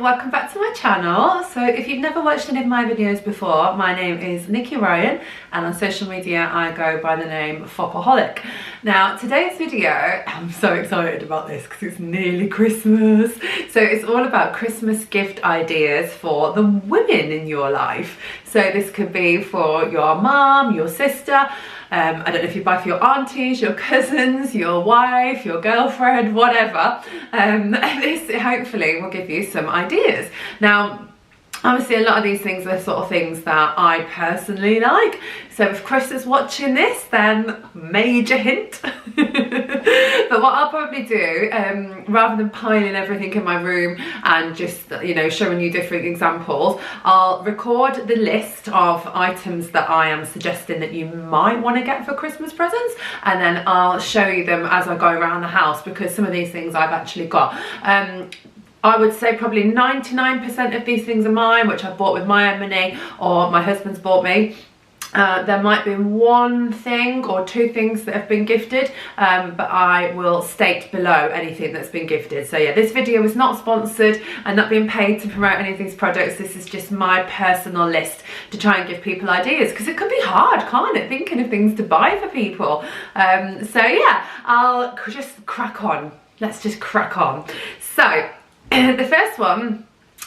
Welcome back to my channel. So if you've never watched any of my videos before, my name is Nikki and on social media I go by the name Fopaholic. Now today's video, I'm so excited about this because it's nearly Christmas. So it's all about Christmas gift ideas for the women in your life. So this could be for your mum, your sister, I don't know if you buy for your aunties, your cousins, your wife, your girlfriend, whatever. This hopefully will give you some ideas. Now, obviously a lot of these things are sort of things that I personally like. So if Chris is watching this, then major hint. But what I'll probably do, rather than piling everything in my room and just, you know, showing you different examples, I'll record the list of items that I am suggesting that you might want to get for Christmas presents, and then I'll show you them as I go around the house, because some of these things I've actually got. I would say probably 99% of these things are mine, which I bought with my own money or my husband's bought me. There might be one thing or two things that have been gifted, but I will state below anything that's been gifted. So yeah, this video is not sponsored and not being paid to promote any of these products. This is just my personal list to try and give people ideas, because it can be hard, can't it, thinking of things to buy for people. So yeah, I'll just crack on. Let's just crack on. So the first one,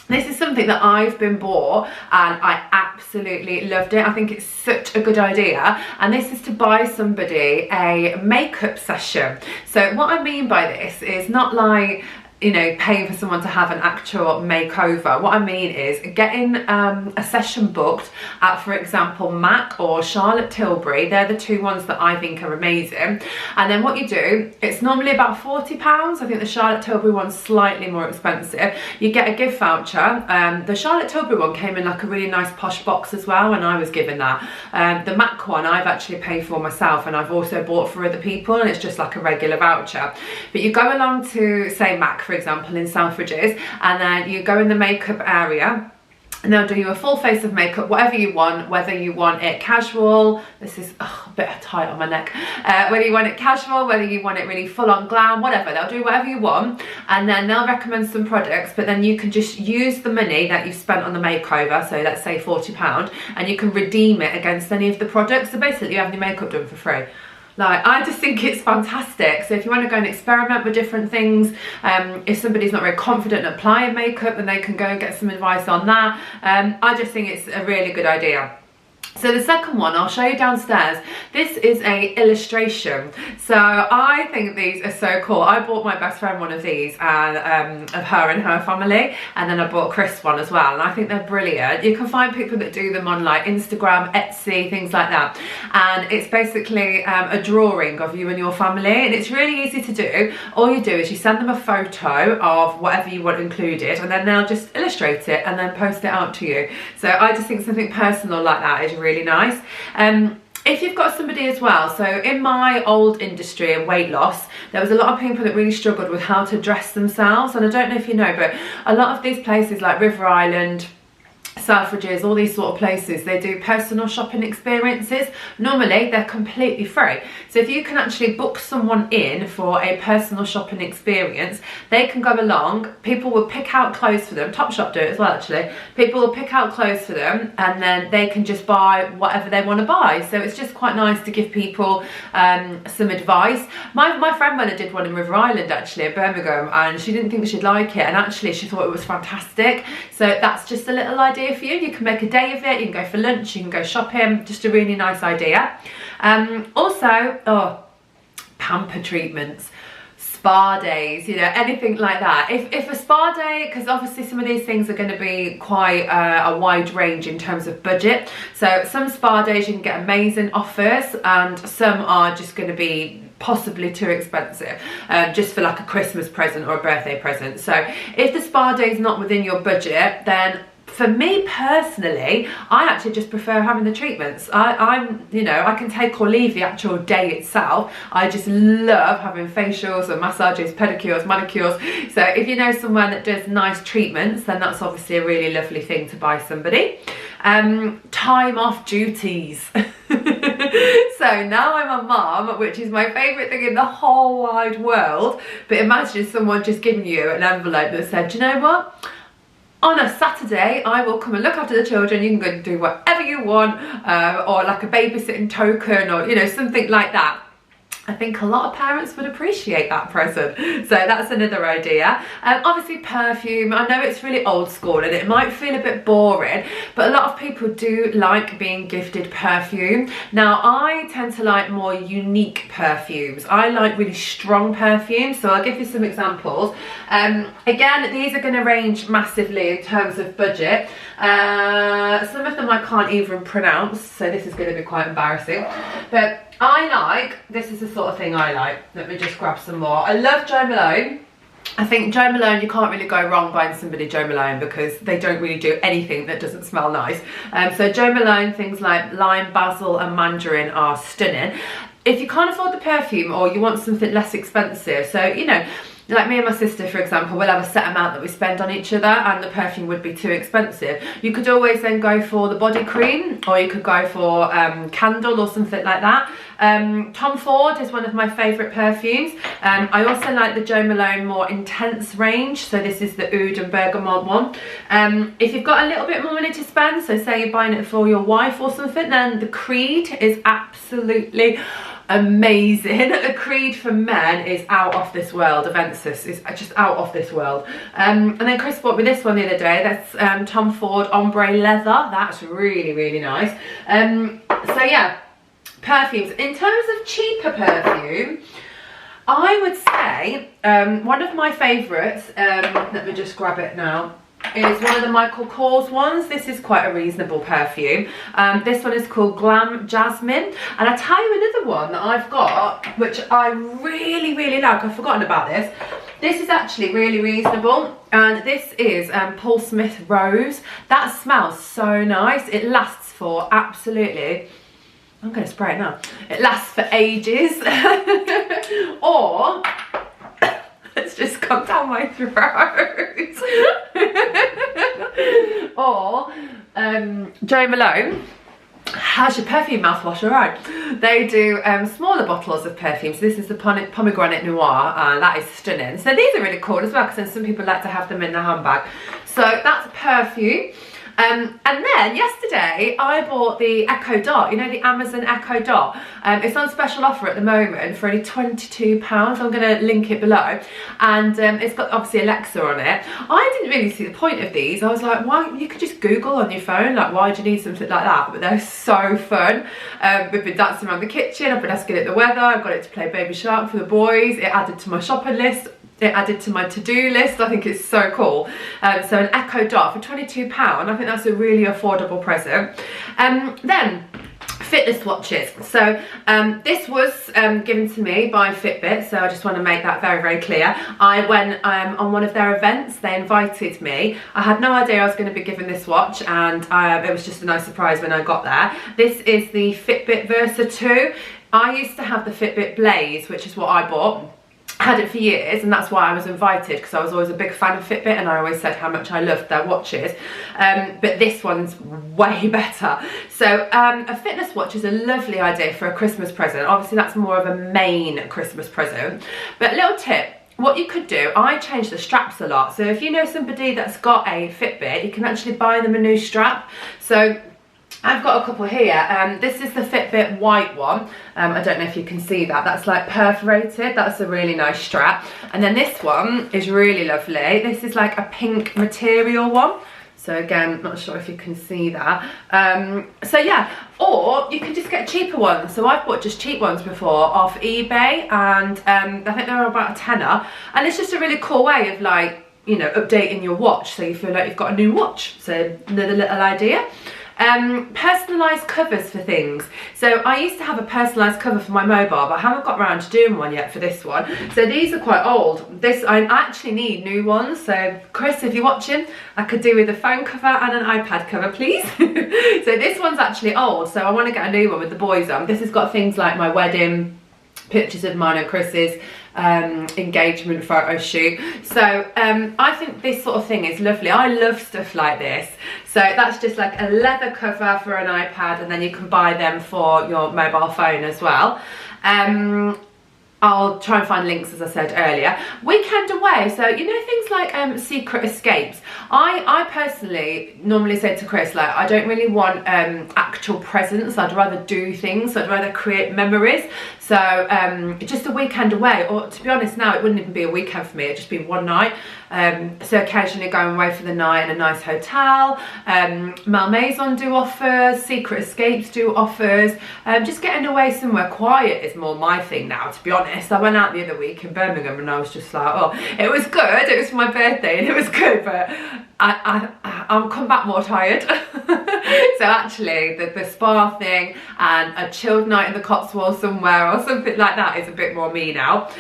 this is something that I've been bought and I absolutely loved it. I think it's such a good idea, and this is to buy somebody a makeup session. So what I mean by this is not like, you know, paying for someone to have an actual makeover. What I mean is getting a session booked at, for example, MAC or Charlotte Tilbury. They're the two ones that I think are amazing. And then what you do, it's normally about £40. I think the Charlotte Tilbury one's slightly more expensive. You get a gift voucher. The Charlotte Tilbury one came in like a really nice posh box as well, and I was given that. The MAC one I've actually paid for myself, and I've also bought for other people, and it's just like a regular voucher. But you go along to, say, MAC, for example, in Selfridges, and then you go in the makeup area, and they'll do you a full face of makeup, whatever you want, whether you want it casual, this is a bit tight on my neck, whether you want it casual, whether you want it really full on glam, whatever, they'll do whatever you want, and then they'll recommend some products, but then you can just use the money that you've spent on the makeover, so let's say £40, and you can redeem it against any of the products. So basically you have your makeup done for free. Like, I just think it's fantastic. So if you want to go and experiment with different things, if somebody's not very confident in applying makeup, then they can go and get some advice on that. I just think it's a really good idea. So the second one, I'll show you downstairs. This is a illustration. So I think these are so cool. I bought my best friend one of these, and of her and her family, and then I bought Chris one as well, and I think they're brilliant. You can find people that do them on like Instagram, Etsy, things like that, and it's basically a drawing of you and your family, and it's really easy to do. All you do is you send them a photo of whatever you want included, and then they'll just illustrate it and then post it out to you. So I just think something personal like that is really nice. If you've got somebody as well, so in my old industry in weight loss, there was a lot of people that really struggled with how to dress themselves, and I don't know if you know, but a lot of these places like River Island, Selfridges, all these sort of places, they do personal shopping experiences. Normally they're completely free, so if you can actually book someone in for a personal shopping experience, they can go along, people will pick out clothes for them, Topshop do it as well actually, people will pick out clothes for them, and then they can just buy whatever they want to buy. So it's just quite nice to give people some advice. My friend Mella did one in River Island actually, at Birmingham, and she didn't think she'd like it, and actually she thought it was fantastic. So that's just a little idea for you. You can make a day of it, you can go for lunch, you can go shopping, just a really nice idea. Also, pamper treatments, spa days, you know, anything like that. If a spa day, because obviously some of these things are going to be quite a wide range in terms of budget, so some spa days you can get amazing offers, and some are just going to be possibly too expensive, just for like a Christmas present or a birthday present. So if the spa day is not within your budget, then for me personally, I actually just prefer having the treatments. I'm, you know, I can take or leave the actual day itself. I just love having facials and massages, pedicures, manicures. So if you know someone that does nice treatments, then that's obviously a really lovely thing to buy somebody. Time off duties. So now I'm a mum, which is my favourite thing in the whole wide world. But imagine someone just giving you an envelope that said, do you know what? On a Saturday, I will come and look after the children. You can go and do whatever you want, or like a babysitting token, or, you know, something like that. I think a lot of parents would appreciate that present. So that's another idea. Obviously perfume, I know it's really old school and it might feel a bit boring, but a lot of people do like being gifted perfume. Now I tend to like more unique perfumes. I like really strong perfumes, so I'll give you some examples. Again, these are going to range massively in terms of budget. Some of them I can't even pronounce, so this is going to be quite embarrassing. But I like, this is the sort of thing I like. Let me just grab some more. I love Jo Malone. I think Jo Malone, you can't really go wrong buying somebody Jo Malone because they don't really do anything that doesn't smell nice. So Jo Malone, things like lime, basil and mandarin are stunning. If you can't afford the perfume or you want something less expensive, so, you know, like me and my sister, for example, we'll have a set amount that we spend on each other and the perfume would be too expensive. You could always then go for the body cream, or you could go for candle or something like that. Tom Ford is one of my favourite perfumes. I also like the Jo Malone more intense range, so this is the Oud and Bergamot one. If you've got a little bit more money to spend, so say you're buying it for your wife or something, then the Creed is absolutely amazing. The Creed for men is out of this world. Aventus is just out of this world. And then Chris bought me this one the other day. That's Tom Ford Ombre Leather. That's really, really nice. So yeah, perfumes. In terms of cheaper perfume, I would say one of my favourites, let me just grab it now, is one of the Michael Kors ones. This is quite a reasonable perfume. This one is called Glam Jasmine. And I tell you another one that I've got, which I really, really like. I've forgotten about this. This is actually really reasonable. And this is Paul Smith Rose. That smells so nice. It lasts for absolutely, I'm going to spray it now. It lasts for ages. Or it's just come down my throat. Or Jo Malone has your perfume mouthwash, alright. They do smaller bottles of perfumes. This is the pomegranate noir, and that is stunning. So these are really cool as well, because then some people like to have them in their handbag. So that's perfume. And then yesterday I bought the Echo Dot, you know, the Amazon Echo Dot. It's on special offer at the moment for only £22. I'm going to link it below. And it's got obviously Alexa on it. I didn't really see the point of these. I was like, why? You could just Google on your phone, like, why do you need something like that? But they're so fun. We've been dancing around the kitchen, I've been asking it the weather, I've got it to play Baby Shark for the boys. It added to my shopping list. It added to my to-do list. I think it's so cool. So an Echo Dot for £22. I think that's a really affordable present. Then fitness watches. So this was given to me by Fitbit, so I just want to make that very, very clear. I went on one of their events. They invited me. I had no idea I was going to be given this watch, and it was just a nice surprise when I got there. This is the Fitbit Versa 2. I used to have the Fitbit Blaze, which is what I bought. Had it for years, and that's why I was invited, because I was always a big fan of Fitbit and I always said how much I loved their watches. But this one's way better. So a fitness watch is a lovely idea for a Christmas present. Obviously that's more of a main Christmas present, but a little tip. What you could do, I change the straps a lot. So if you know somebody that's got a Fitbit, you can actually buy them a new strap. So I've got a couple here. This is the Fitbit white one. I don't know if you can see that. That's like perforated. That's a really nice strap. And then this one is really lovely. This is like a pink material one. So again, not sure if you can see that. So yeah, or you can just get cheaper ones. So I've bought just cheap ones before off eBay, and I think they're about a tenner. And it's just a really cool way of, like, you know, updating your watch so you feel like you've got a new watch. So another little idea. Personalised covers for things. So I used to have a personalised cover for my mobile, but I haven't got around to doing one yet for this one. So these are quite old. This, I actually need new ones. So Chris, if you're watching, I could do with a phone cover and an iPad cover, please. So this one's actually old, so I want to get a new one with the boys on. This has got things like my wedding, pictures of mine and Chris's engagement photo shoot. So I think this sort of thing is lovely. I love stuff like this. So that's just like a leather cover for an iPad, and then you can buy them for your mobile phone as well. I'll try and find links, as I said earlier. Weekend away, so you know things like secret escapes. I personally normally say to Chris, like, I don't really want actual presents. I'd rather do things. I'd rather create memories. So just a weekend away, or to be honest now, it wouldn't even be a weekend for me. It'd just be one night. So occasionally going away for the night in a nice hotel. Malmaison do offers, Secret Escapes do offers. Just getting away somewhere quiet is more my thing now, to be honest. I went out the other week in Birmingham and I was just like, oh, it was good. It was for my birthday and it was good, but I'll come back more tired. So actually the spa thing and a chilled night in the Cotswolds somewhere or something like that is a bit more me now.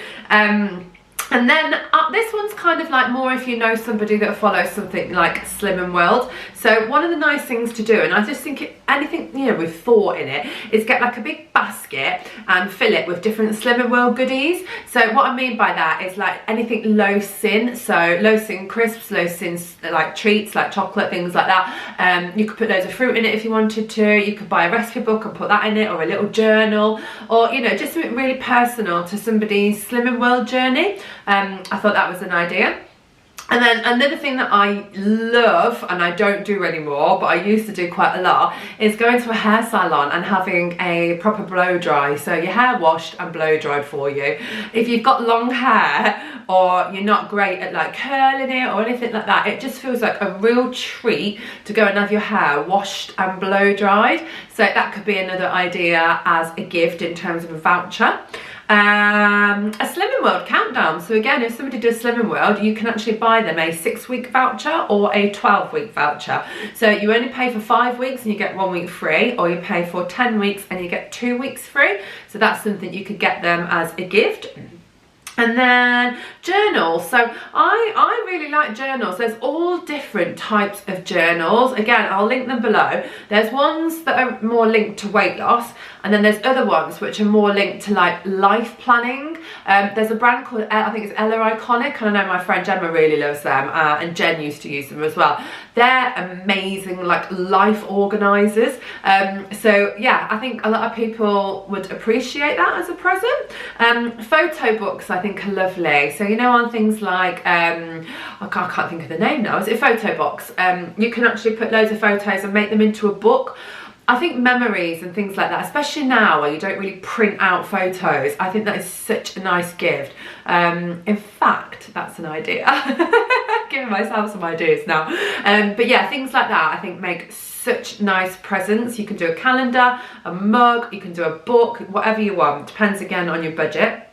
And then this one's kind of like more if you know somebody that follows something like Slim & World. So one of the nice things to do, and I just think anything, you know, with thought in it, is get like a big basket and fill it with different Slim & World goodies. So what I mean by that is like anything low sin, so low sin crisps, low sin like treats, like chocolate, things like that. You could put loads of fruit in it if you wanted to. You could buy a recipe book and put that in it, or a little journal, or, you know, just something really personal to somebody's Slim & World journey. I thought that was an idea. And then another thing that I love, and I don't do anymore, but I used to do quite a lot, is going to a hair salon and having a proper blow dry. So your hair washed and blow dried for you. If you've got long hair or you're not great at like curling it or anything like that, it just feels like a real treat to go and have your hair washed and blow dried. So that could be another idea as a gift in terms of a voucher. A Slim & World countdown. So again, if somebody does Slim & World, you can actually buy them a 6-week voucher or a 12-week voucher. So you only pay for 5 weeks and you get 1 week free, or you pay for 10 weeks and you get 2 weeks free. So that's something you could get them as a gift. And then journals. So I really like journals. There's all different types of journals. Again, I'll link them below. There's ones that are more linked to weight loss, and then there's other ones which are more linked to like life planning. There's a brand called, I think it's Ella Iconic, and I know my friend Gemma really loves them, and Jen used to use them as well. They're amazing, like life organisers. So yeah, I think a lot of people would appreciate that as a present. Photo books I think are lovely. So you know, on things like I can't think of the name now. Is it Photo Box? You can actually put loads of photos and make them into a book. I think memories and things like that, especially now where you don't really print out photos, I think that is such a nice gift. In fact, that's an idea. Giving myself some ideas now. But yeah, things like that I think make such nice presents. You can do a calendar, a mug, you can do a book, whatever you want. Depends again on your budget.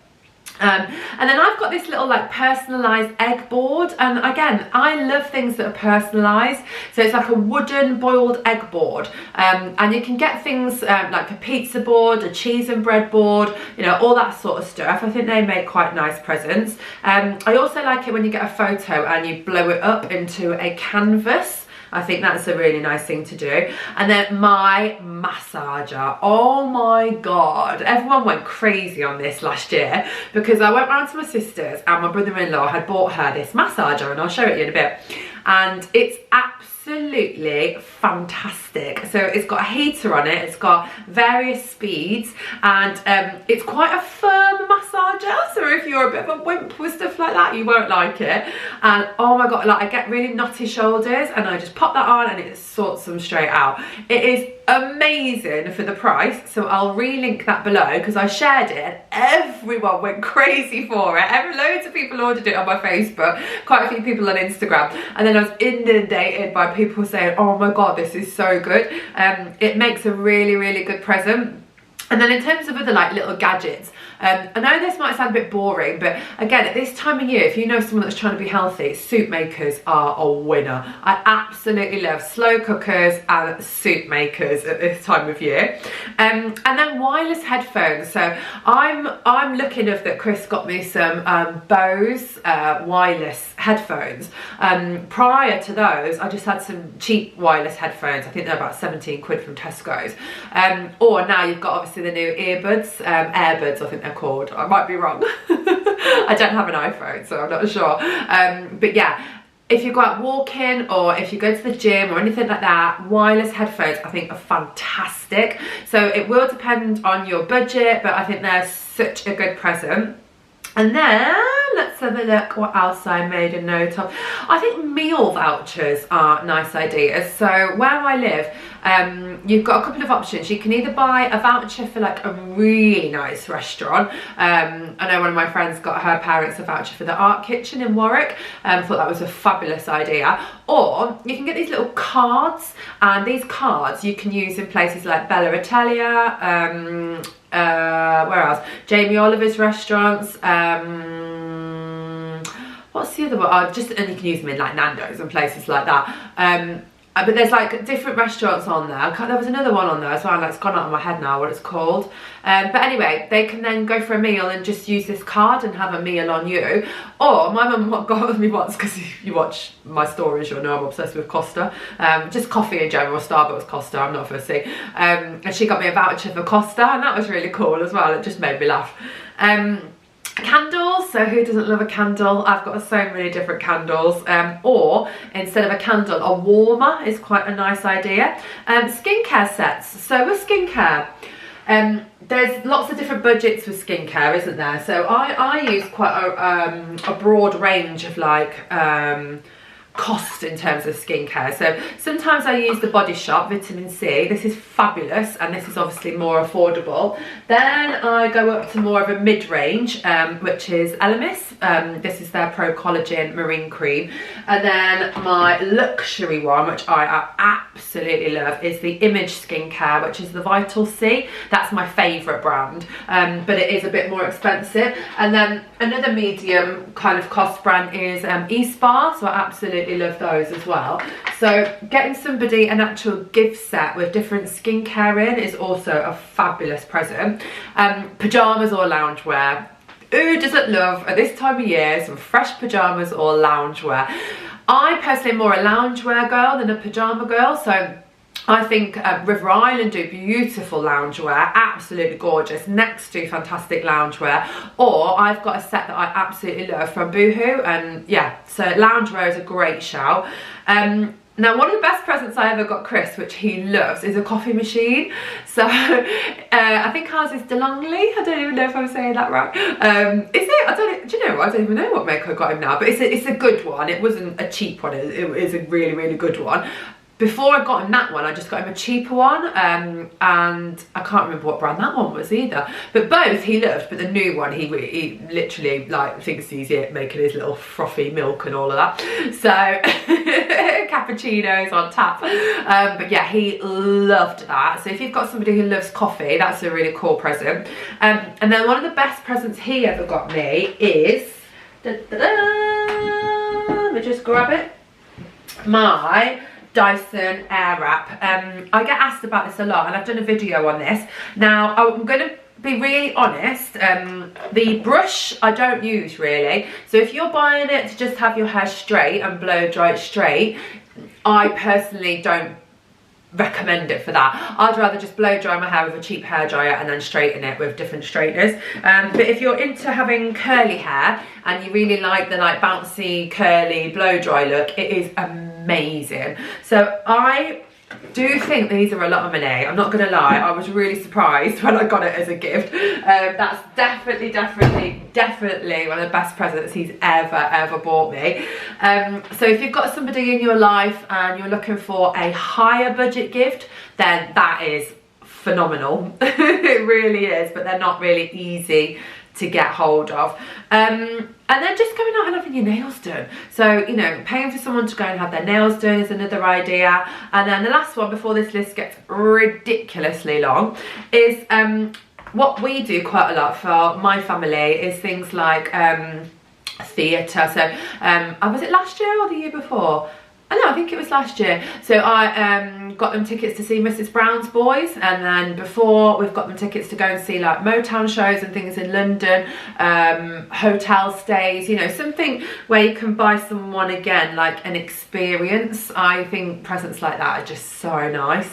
And then I've got this little like personalised egg board, and again, I love things that are personalised. So it's like a wooden boiled egg board, and you can get things like a pizza board, a cheese and bread board, you know, all that sort of stuff. I think they make quite nice presents. I also like it when you get a photo and you blow it up into a canvas. I think that's a really nice thing to do. And then my massager. Oh my God. Everyone went crazy on this last year because I went round to my sister's and my brother-in-law had bought her this massager, and I'll show it you in a bit. And it's absolutely fantastic. So it's got a heater on it, it's got various speeds, and it's quite a firm massager. So if you're a bit of a wimp with stuff like that, you won't like it. And oh my God, like I get really knotty shoulders and I just pop that on and it sorts them straight out. It is amazing for the price, so I'll relink that below because I shared it and everyone went crazy for it. Loads of people ordered it on my Facebook, quite a few people on Instagram, and then I was inundated by people saying, oh my God, this is so good. It makes a really, really good present. And then in terms of other like little gadgets, I know this might sound a bit boring, but again, at this time of year, if you know someone that's trying to be healthy, soup makers are a winner. I absolutely love slow cookers and soup makers at this time of year. And then wireless headphones. So I'm lucky enough that Chris got me some Bose wireless headphones. Prior to those, I just had some cheap wireless headphones. I think they're about 17 quid from Tesco's. Or now you've got obviously the new earbuds, AirBuds I think they're called. I might be wrong. I don't have an iPhone, so I'm not sure. But yeah, if you go out walking or if you go to the gym or anything like that, wireless headphones I think are fantastic. So it will depend on your budget, but I think they're such a good present. And then let's have a look what else I made a note of. I think meal vouchers are nice ideas. So where I live, you've got a couple of options. You can either buy a voucher for like a really nice restaurant. I know one of my friends got her parents a voucher for the Art Kitchen in Warwick. Thought that was a fabulous idea. Or you can get these little cards, and these cards you can use in places like Bella Italia, where else? Jamie Oliver's restaurants. What's the other one? And you can use them in like Nando's and places like that. But there's like different restaurants on there. There was another one on there as well, and it's gone out of my head now what it's called. But anyway, they can then go for a meal and just use this card and have a meal on you. Or my mum got with me once, because if you watch my stories you'll know I'm obsessed with Costa. Just coffee in general, Starbucks Costa, I'm not fussy. And she got me a voucher for Costa, and that was really cool as well. It just made me laugh. Candles, so who doesn't love a candle? I've got so many different candles. Or instead of a candle, a warmer is quite a nice idea. Skincare sets. So with skincare, there's lots of different budgets with skincare, isn't there? So I use quite a broad range of like cost in terms of skincare. So sometimes I use the Body Shop vitamin C. This is fabulous, and this is obviously more affordable. Then I go up to more of a mid-range, which is Elemis. This is their Pro Collagen Marine Cream. And then my luxury one, which I absolutely love, is the Image Skincare, which is the Vital C. That's my favourite brand, but it is a bit more expensive. And then another medium kind of cost brand is eSpa, so I absolutely love those as well. So getting somebody an actual gift set with different skincare in is also a fabulous present. Pyjamas or loungewear. Who doesn't love at this time of year some fresh pyjamas or loungewear? I personally am more a loungewear girl than a pyjama girl, so I think River Island do beautiful loungewear, absolutely gorgeous. Next do fantastic loungewear. Or I've got a set that I absolutely love from Boohoo, and yeah, so loungewear is a great shout. Now, one of the best presents I ever got Chris, which he loves, is a coffee machine. So I think ours is DeLonghi. I don't even know if I'm saying that right. Is it? Do you know? I don't even know what make I got him now, but it's a good one. It wasn't a cheap one. It is a really, really good one. Before I got him that one, I just got him a cheaper one, and I can't remember what brand that one was either. But both he loved, but the new one he literally like thinks he's making his little frothy milk and all of that. So cappuccinos on tap. But yeah, he loved that. So if you've got somebody who loves coffee, that's a really cool present. And then one of the best presents he ever got me is, let me just grab it, my Dyson Airwrap. I get asked about this a lot, and I've done a video on this. Now I'm going to be really honest, the brush I don't use really. So if you're buying it to just have your hair straight and blow dry it straight, I personally don't recommend it for that. I'd rather just blow dry my hair with a cheap hairdryer and then straighten it with different straighteners. But if you're into having curly hair and you really like the like bouncy curly blow dry look, it is amazing. So I do think these are a lot of money. I'm not gonna lie, I was really surprised when I got it as a gift. That's definitely one of the best presents he's ever bought me. So if you've got somebody in your life and you're looking for a higher budget gift, then that is phenomenal. It really is, but they're not really easy to get hold of. And then just going out and having your nails done. So, you know, paying for someone to go and have their nails done is another idea. And then the last one before this list gets ridiculously long is what we do quite a lot for my family is things like theatre. So was it last year or the year before? I think it was last year. So I got them tickets to see Mrs. Brown's Boys, and then before we've got them tickets to go and see like Motown shows and things in London, hotel stays, you know, something where you can buy someone again like an experience. I think presents like that are just so nice.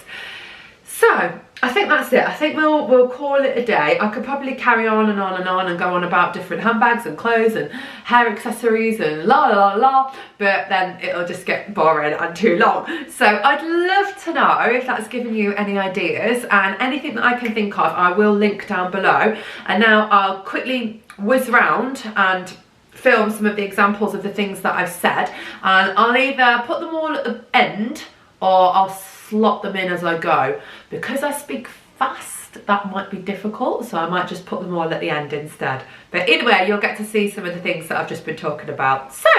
So I think that's it. I think we'll call it a day. I could probably carry on and on and on and go on about different handbags and clothes and hair accessories and la la la, but then it'll just get boring and too long. So I'd love to know if that's given you any ideas, and anything that I can think of I will link down below. And now I'll quickly whiz around and film some of the examples of the things that I've said, and I'll either put them all at the end or I'll slot them in as I go. Because I speak fast, that might be difficult, so I might just put them all at the end instead. But either way, you'll get to see some of the things that I've just been talking about. So,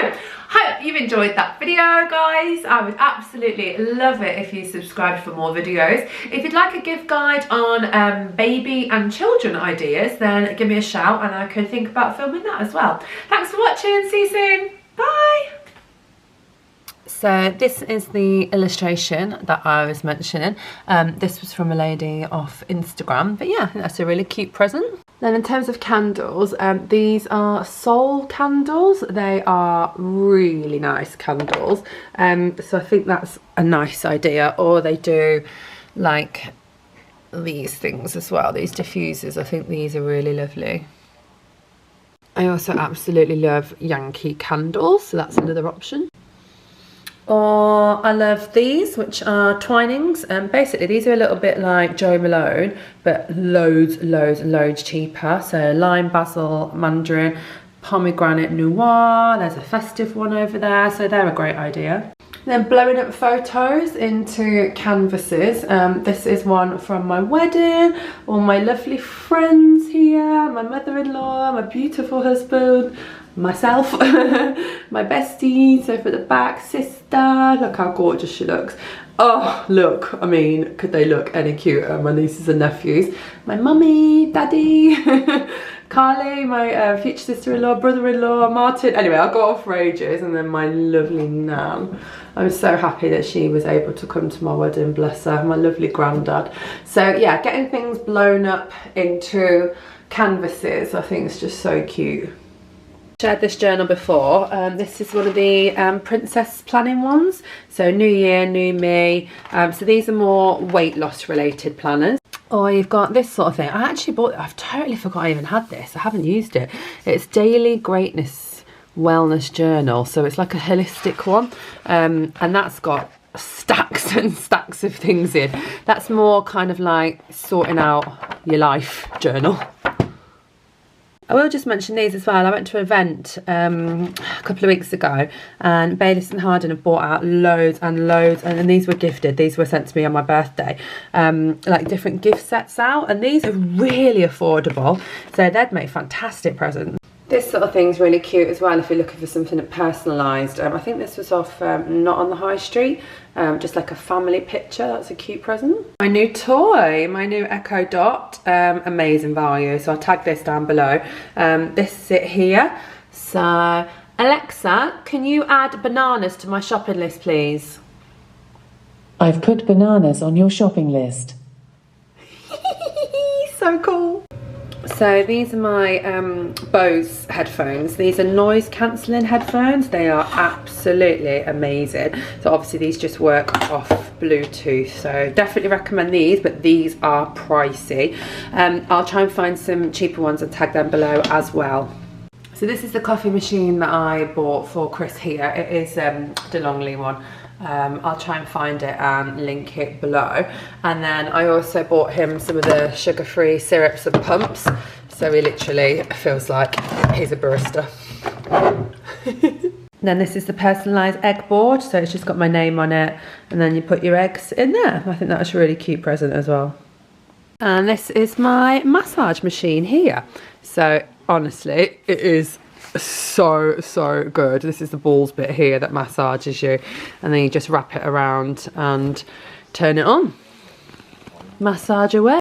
hope you've enjoyed that video, guys. I would absolutely love it if you subscribed for more videos. If you'd like a gift guide on baby and children ideas, then give me a shout and I can think about filming that as well. Thanks for watching. See you soon. Bye. So this is the illustration that I was mentioning. This was from a lady off Instagram, but yeah, I think that's a really cute present. Then in terms of candles, these are Soul candles. They are really nice candles. So I think that's a nice idea. Or they do like these things as well, these diffusers. I think these are really lovely. I also absolutely love Yankee candles, so that's another option. Or I love these, which are Twinings. Basically, these are a little bit like Jo Malone, but loads cheaper. So lime, basil, mandarin, pomegranate noir. There's a festive one over there, so they're a great idea. Then blowing up photos into canvases. This is one from my wedding, all my lovely friends here, my mother-in-law, my beautiful husband, myself, my bestie, so for the back, sister, look how gorgeous she looks. Oh, look, I mean, could they look any cuter? My nieces and nephews, my mummy, daddy, Carly, my future sister-in-law, brother-in-law, Martin. Anyway, I'll go off for ages. And then my lovely Nan. I'm so happy that she was able to come to my wedding, bless her, my lovely granddad. So yeah, getting things blown up into canvases, I think it's just so cute. Shared this journal before. This is one of the princess planning ones. So new year, new me. So these are more weight loss related planners. Or you've got this sort of thing. I actually bought it. I've totally forgot I even had this. I haven't used it. It's Daily Greatness Wellness Journal. So it's like a holistic one. And that's got stacks and stacks of things in. That's more kind of like sorting out your life journal. I will just mention these as well. I went to an event a couple of weeks ago, and Bayliss and Harden have bought out loads and loads, and these were gifted. These were sent to me on my birthday, like different gift sets out, and these are really affordable, so they'd make fantastic presents. This sort of thing's really cute as well if you're looking for something personalised. I think this was off Not on the High Street, just like a family picture. That's a cute present. My new toy, my new Echo Dot, amazing value. So I'll tag this down below. This it here. So Alexa, can you add bananas to my shopping list, please? I've put bananas on your shopping list. So cool. So these are my Bose headphones. These are noise cancelling headphones. They are absolutely amazing. So obviously these just work off Bluetooth. So definitely recommend these, but these are pricey. I'll try and find some cheaper ones and tag them below as well. So this is the coffee machine that I bought for Chris here. It is the Longley one. I'll try and find it and link it below. And then I also bought him some of the sugar-free syrups and pumps, so he literally feels like he's a barista. Then this is the personalised egg board, so it's just got my name on it, and then you put your eggs in there. I think that's a really cute present as well. And this is my massage machine here. So honestly, it is so good. This is the balls bit here that massages you, and then you just wrap it around and turn it on. Massage away.